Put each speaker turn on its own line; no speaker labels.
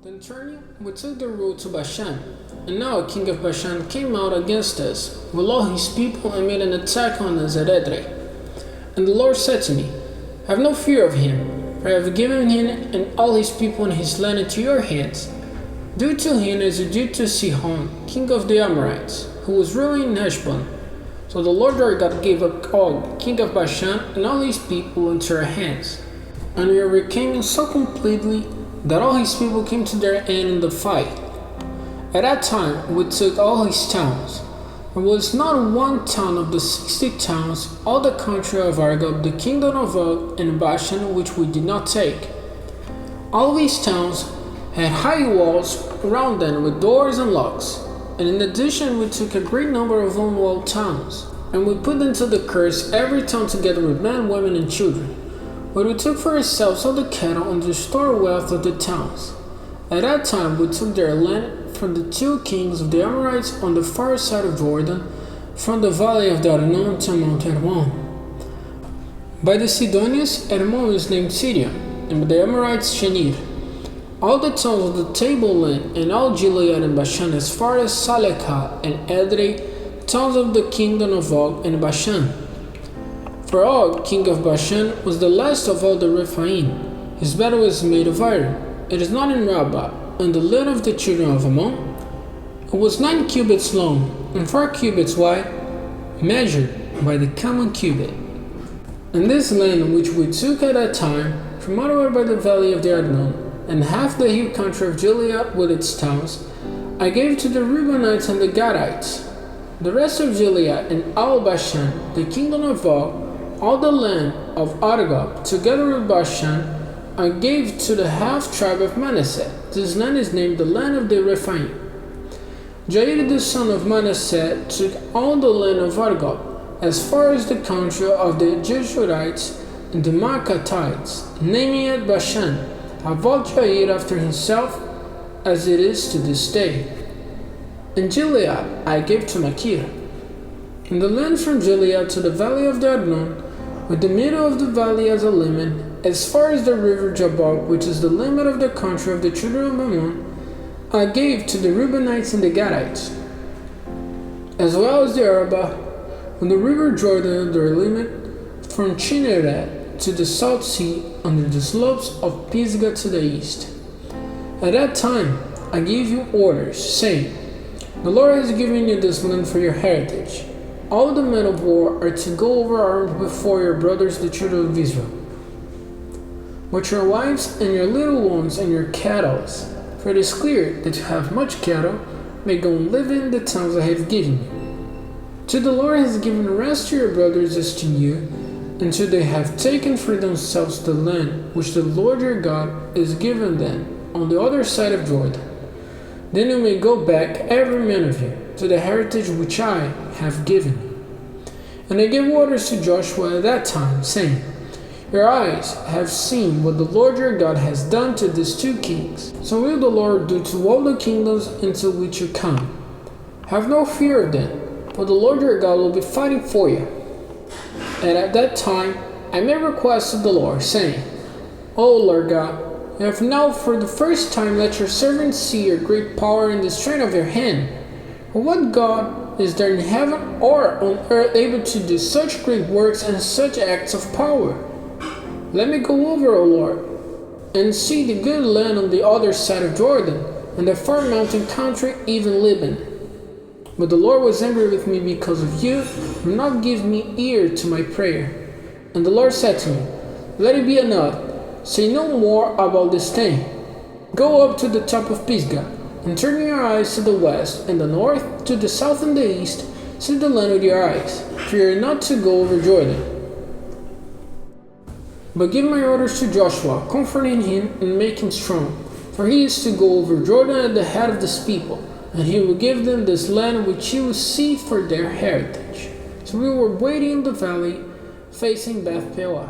Then turning, we took the road to Bashan. And now a king of Bashan came out against us with all his people and made an attack on us at Edrei. And the Lord said to me, have no fear of him, for I have given him and all his people and his land into your hands. Do to him as you did to Sihon, king of the Amorites, who was ruling in Heshbon. So the Lord our God gave up Og, king of Bashan, and all his people into our hands. And we overcame him so completely that all his people came to their end in the fight. At that time we took all his towns. There was not one town of the 60 towns, all the country of Argob, the kingdom of Og and Bashan, which we did not take. All these towns had high walls around them with doors and locks. And in addition we took a great number of unwalled towns, and we put into the curse every town together with men, women, and children. But we took for ourselves all the cattle and the store wealth of the towns. At that time we took their land from the two kings of the Amorites on the far side of Jordan, from the valley of the Arnon to Mount Hermon. By the Sidonians, Hermon was named Syria, and by the Amorites, Shenir. All the towns of the tableland and all Gilead and Bashan as far as Salekah and Edrei, towns of the kingdom of Og and Bashan. For Og, king of Bashan, was the last of all the Rephaim. His bed was made of iron. It is not in Rabbah, and the land of the children of Ammon. It was 9 cubits long, and 4 cubits wide, measured by the common cubit. And this land which we took at that time, from outward by the valley of the Arnon, and half the hill country of Gilead with its towns, I gave to the Reubenites and the Gadites. The rest of Gilead and all Bashan, the kingdom of Og, all the land of Argob, together with Bashan, I gave to the half tribe of Manasseh. This land is named the land of the Rephaim. Jair the son of Manasseh took all the land of Argob, as far as the country of the Jeshurites and the Maacathites, naming it Bashan, Havot Jair after himself, as it is to this day. And Gilead I gave to Machir. And the land from Gilead to the valley of the Arnon, with the middle of the valley as a limit, as far as the river Jabbok, which is the limit of the country of the children of Ammon, I gave to the Reubenites and the Gadites, as well as the Arabah, on the river Jordan, their limit, from Chinnereth to the South Sea, under the slopes of Pisgah to the east. At that time I gave you orders, saying, the Lord has given you this land for your heritage. All the men of war are to go over armed before your brothers the children of Israel. But your wives and your little ones and your cattle, for it is clear that you have much cattle, may go and live in the towns I have given you. Till the Lord has given rest to your brothers as to you, until they have taken for themselves the land which the Lord your God is given them on the other side of Jordan. Then you may go back, every man of you, to the heritage which I have given you. And I gave orders to Joshua at that time, saying, your eyes have seen what the Lord your God has done to these two kings. So will the Lord do to all the kingdoms into which you come. Have no fear of them, for the Lord your God will be fighting for you. And at that time I made request to the Lord, saying, O Lord God, you have now for the first time let your servants see your great power and the strength of your hand. For what God is there in heaven or on earth able to do such great works and such acts of power? Let me go over, O Lord, and see the good land on the other side of Jordan, and the far mountain country, even Lebanon. But the Lord was angry with me because of you, and would not give me ear to my prayer. And the Lord said to me, let it be enough. Say no more about this thing. Go up to the top of Pisgah, and turn your eyes to the west and the north, to the south and the east. See the land with your eyes, for you are not to go over Jordan. But give my orders to Joshua, comforting him and make him strong, for he is to go over Jordan at the head of this people, and he will give them this land which you will see for their heritage. So we were waiting in the valley, facing Beth Peor.